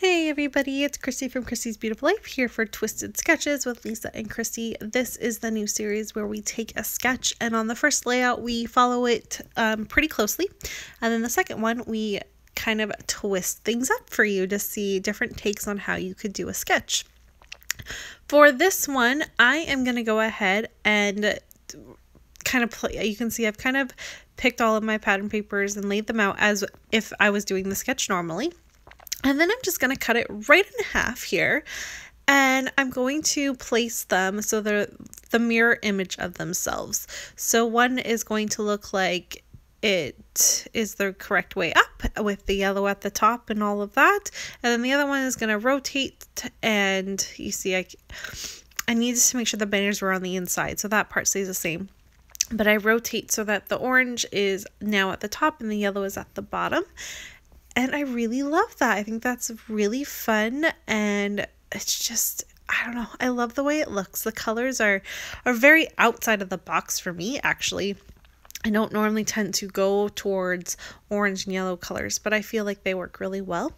Hey everybody, it's Christy from Christy's Beautiful Life here for Twisted Sketches with Lisa and Christy. This is the new series where we take a sketch and on the first layout we follow it pretty closely, and then the second one we kind of twist things up for you to see different takes on how you could do a sketch. For this one, I am going to go ahead and kind of play. You can see I've kind of picked all of my pattern papers and laid them out as if I was doing the sketch normally. And then I'm just going to cut it right in half here, and I'm going to place them so they're the mirror image of themselves. So one is going to look like it is the correct way up with the yellow at the top and all of that. And then the other one is going to rotate, and you see I needed to make sure the banners were on the inside, so that part stays the same. But I rotate so that the orange is now at the top and the yellow is at the bottom. And I really love that. I think that's really fun, and it's just, I don't know, I love the way it looks. The colors are very outside of the box for me, actually. I don't normally tend to go towards orange and yellow colors, but I feel like they work really well.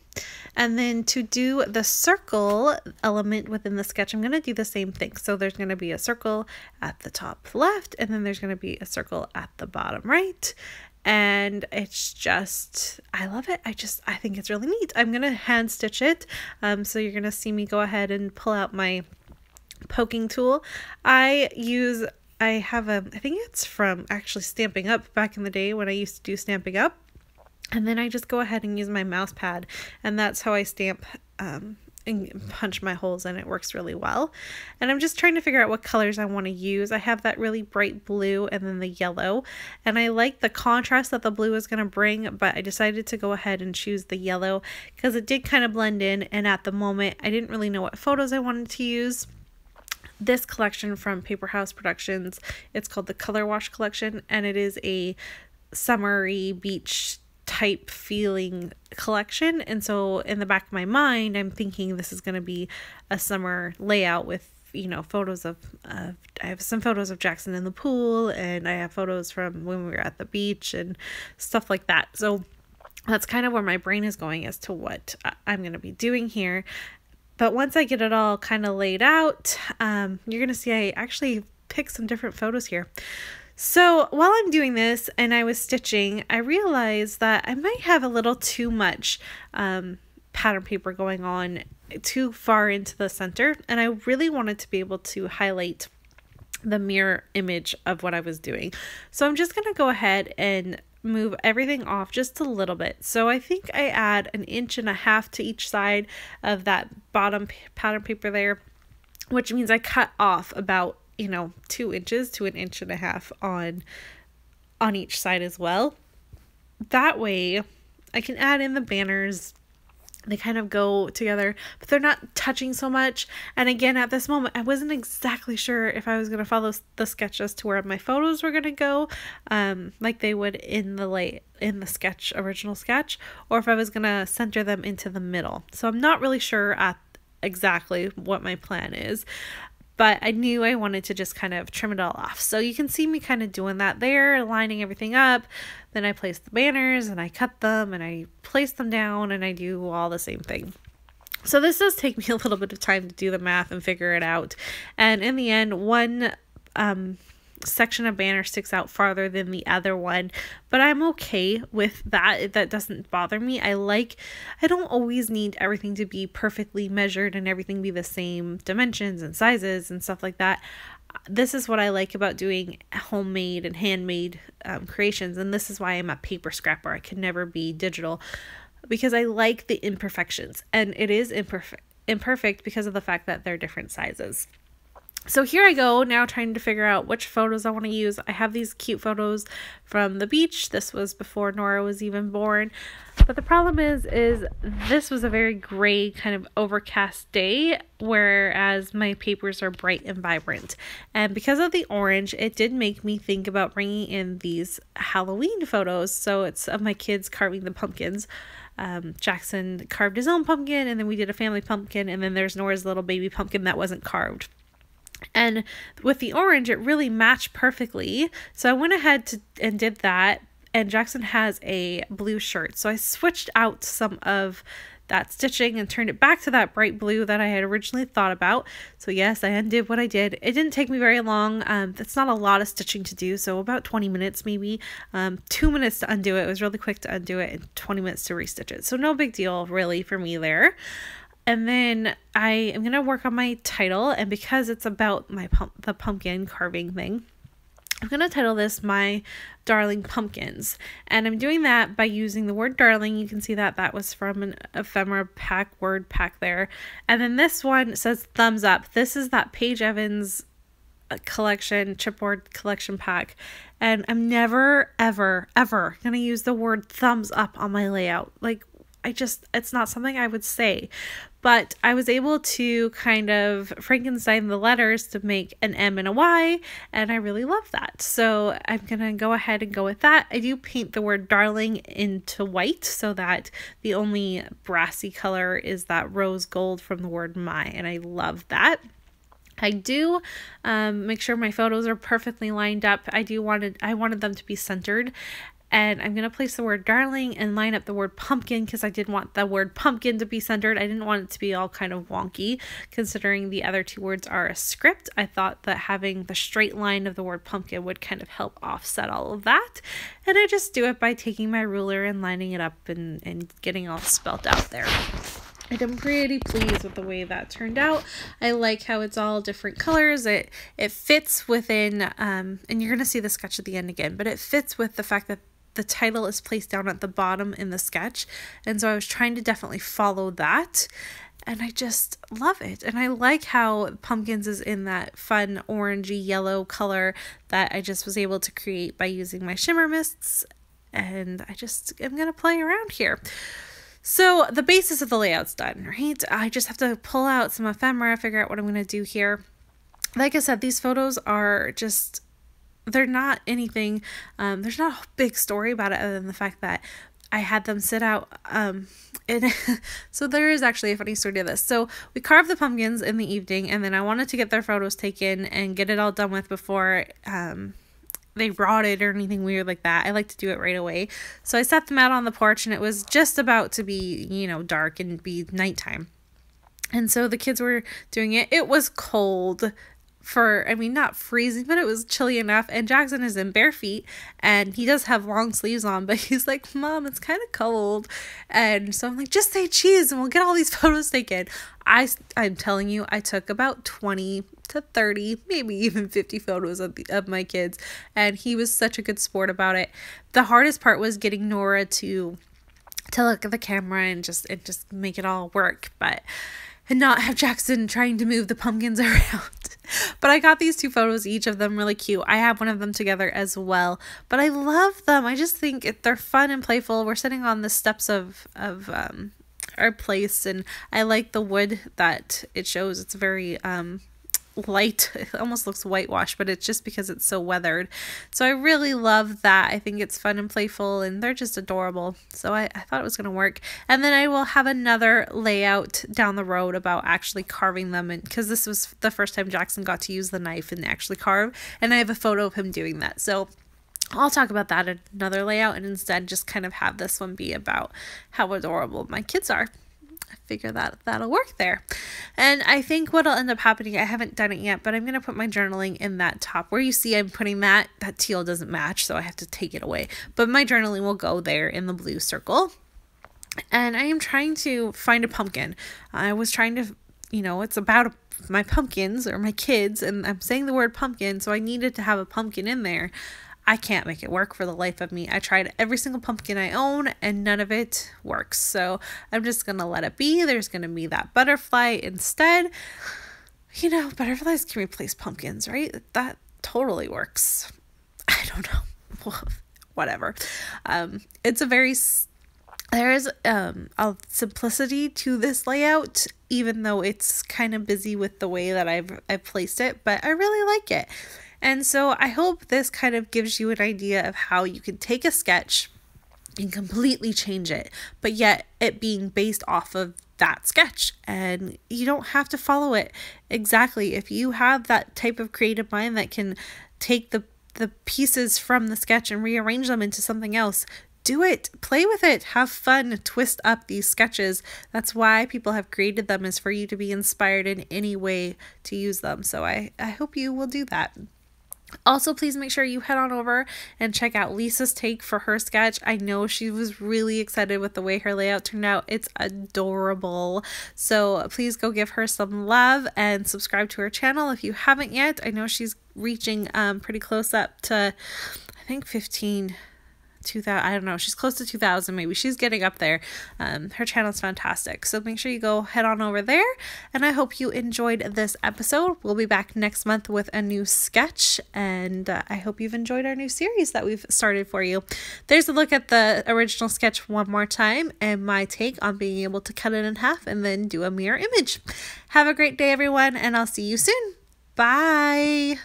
And then to do the circle element within the sketch, I'm going to do the same thing. So there's going to be a circle at the top left, and then there's going to be a circle at the bottom right. And it's just, I love it. I think it's really neat. I'm going to hand stitch it. So you're going to see me go ahead and pull out my poking tool. I think it's from actually Stampin' Up! Back in the day when I used to do Stampin' Up! And then I just go ahead and use my mouse pad, and that's how I stamp and punch my holes in. It works really well. And I'm just trying to figure out what colors I want to use. I have that really bright blue and then the yellow, and I like the contrast that the blue is going to bring, but I decided to go ahead and choose the yellow because it did kind of blend in, and at the moment I didn't really know what photos I wanted to use. This collection from Paper House Productions, it's called the Color Wash Collection, and it is a summery beach type feeling collection. And so in the back of my mind, I'm thinking this is going to be a summer layout with, you know, photos of I have some photos of Jackson in the pool, and I have photos from when we were at the beach and stuff like that. So that's kind of where my brain is going as to what I'm going to be doing here. But once I get it all kind of laid out, you're going to see I actually picked some different photos here. So while I'm doing this and I was stitching, I realized that I might have a little too much pattern paper going on too far into the center, and I really wanted to be able to highlight the mirror image of what I was doing. So I'm just going to go ahead and move everything off just a little bit. So I think I add 1.5 inches to each side of that bottom pattern paper there, which means I cut off about 2 inches to 1.5 inches on each side as well. That way I can add in the banners. They kind of go together, but they're not touching so much. And again, at this moment, I wasn't exactly sure if I was going to follow the sketch as to where my photos were going to go, like they would in the sketch, original sketch, or if I was going to center them into the middle. So I'm not really sure at exactly what my plan is, but I knew I wanted to just kind of trim it all off. So you can see me kind of doing that there, lining everything up. Then I place the banners and I cut them and I place them down, and I do all the same thing. So this does take me a little bit of time to do the math and figure it out. And in the end, one section of banner sticks out farther than the other one, but I'm okay with that. That doesn't bother me. I don't always need everything to be perfectly measured and everything be the same dimensions and sizes and stuff like that. This is what I like about doing homemade and handmade creations, and this is why I'm a paper scrapper. I can never be digital, because I like the imperfections, and it is imperfect because of the fact that they're different sizes. So here I go now trying to figure out which photos I want to use. I have these cute photos from the beach. This was before Nora was even born. But the problem is this was a very gray kind of overcast day, whereas my papers are bright and vibrant. And because of the orange, it did make me think about bringing in these Halloween photos. So it's of my kids carving the pumpkins. Jackson carved his own pumpkin, and then we did a family pumpkin, and then there's Nora's little baby pumpkin that wasn't carved. And with the orange, it really matched perfectly. So I went ahead and did that. And Jackson has a blue shirt. So I switched out some of that stitching and turned it back to that bright blue that I had originally thought about. So yes, I undid what I did. It didn't take me very long. That's not a lot of stitching to do, so about 20 minutes maybe. 2 minutes to undo it. It was really quick to undo it, and 20 minutes to restitch it. So no big deal really for me there. And then I am going to work on my title, and because it's about the pumpkin carving thing, I'm going to title this My Darling Pumpkins. And I'm doing that by using the word darling. You can see that that was from an ephemera word pack there. And then this one says thumbs up. This is that Paige Evans collection, chipboard collection pack. And I'm never, ever, ever going to use the word thumbs up on my layout. Like, it's not something I would say, but I was able to kind of Frankenstein the letters to make an M and a Y, and I really love that. So I'm going to go ahead and go with that. I do paint the word darling into white so that the only brassy color is that rose gold from the word my, and I love that. I do make sure my photos are perfectly lined up. I wanted them to be centered. And I'm going to place the word darling and line up the word pumpkin because I did want the word pumpkin to be centered. I didn't want it to be all kind of wonky considering the other two words are a script. I thought that having the straight line of the word pumpkin would kind of help offset all of that. And I just do it by taking my ruler and lining it up and getting all spelt out there. And I'm pretty pleased with the way that turned out. I like how it's all different colors. It fits within, and you're going to see the sketch at the end again, but it fits with the fact that the title is placed down at the bottom in the sketch. And so I was trying to definitely follow that. And I just love it. And I like how pumpkins is in that fun orangey yellow color that I just was able to create by using my shimmer mists. And I'm going to play around here. So the basis of the layout's done, right? I just have to pull out some ephemera, figure out what I'm going to do here. Like I said, these photos are just, they're not anything, there's not a big story about it other than the fact that I had them sit out, so there is actually a funny story to this. So we carved the pumpkins in the evening, and then I wanted to get their photos taken and get it all done with before, they rotted or anything weird like that. I like to do it right away. So I set them out on the porch, and it was just about to be, dark and be nighttime. And so the kids were doing it. It was cold not freezing, but it was chilly enough. And Jackson is in bare feet, and he does have long sleeves on, but he's like, Mom, it's kind of cold. And so I'm like, just say cheese and we'll get all these photos taken. I'm telling you, I took about 20 to 30, maybe even 50 photos of my kids, and he was such a good sport about it. The hardest part was getting Nora to look at the camera and just make it all work, and not have Jackson trying to move the pumpkins around. But I got these two photos, each of them really cute. I have one of them together as well, but I love them. I just think they're fun and playful. We're sitting on the steps of our place, and I like the wood that it shows. It's very light. It almost looks whitewashed, but it's just because it's so weathered. So I really love that. I think it's fun and playful, and they're just adorable. So I thought it was going to work. And then I will have another layout down the road about actually carving them, and because this was the first time Jackson got to use the knife and actually carve, and I have a photo of him doing that. So I'll talk about that in another layout, and instead just kind of have this one be about how adorable my kids are. I figure that'll work there. And I think what'll end up happening, I haven't done it yet, but I'm going to put my journaling in that top where you see I'm putting that teal doesn't match, so I have to take it away. But my journaling will go there in the blue circle. And I am trying to find a pumpkin. I was trying to, it's about my pumpkins or my kids, and I'm saying the word pumpkin, so I needed to have a pumpkin in there. I can't make it work for the life of me. I tried every single pumpkin I own, and none of it works. So I'm just going to let it be. There's going to be that butterfly instead. Butterflies can replace pumpkins, right? That totally works. I don't know. Whatever. There is a simplicity to this layout, even though it's kind of busy with the way that I've placed it, but I really like it. And so I hope this kind of gives you an idea of how you can take a sketch and completely change it, but yet it being based off of that sketch, and you don't have to follow it exactly. If you have that type of creative mind that can take the pieces from the sketch and rearrange them into something else, do it, play with it, have fun, twist up these sketches. That's why people have created them, is for you to be inspired in any way to use them. So I hope you will do that. Also, please make sure you head on over and check out Lisa's take for her sketch. I know she was really excited with the way her layout turned out. It's adorable. So please go give her some love and subscribe to her channel if you haven't yet. I know she's reaching pretty close up to, I think 2,000, I don't know, she's close to 2,000 maybe. She's getting up there. Her channel's fantastic, so make sure you go head on over there, and I hope you enjoyed this episode. We'll be back next month with a new sketch, and I hope you've enjoyed our new series that we've started for you. There's a look at the original sketch one more time and my take on being able to cut it in half and then do a mirror image. Have a great day, everyone, and I'll see you soon. Bye.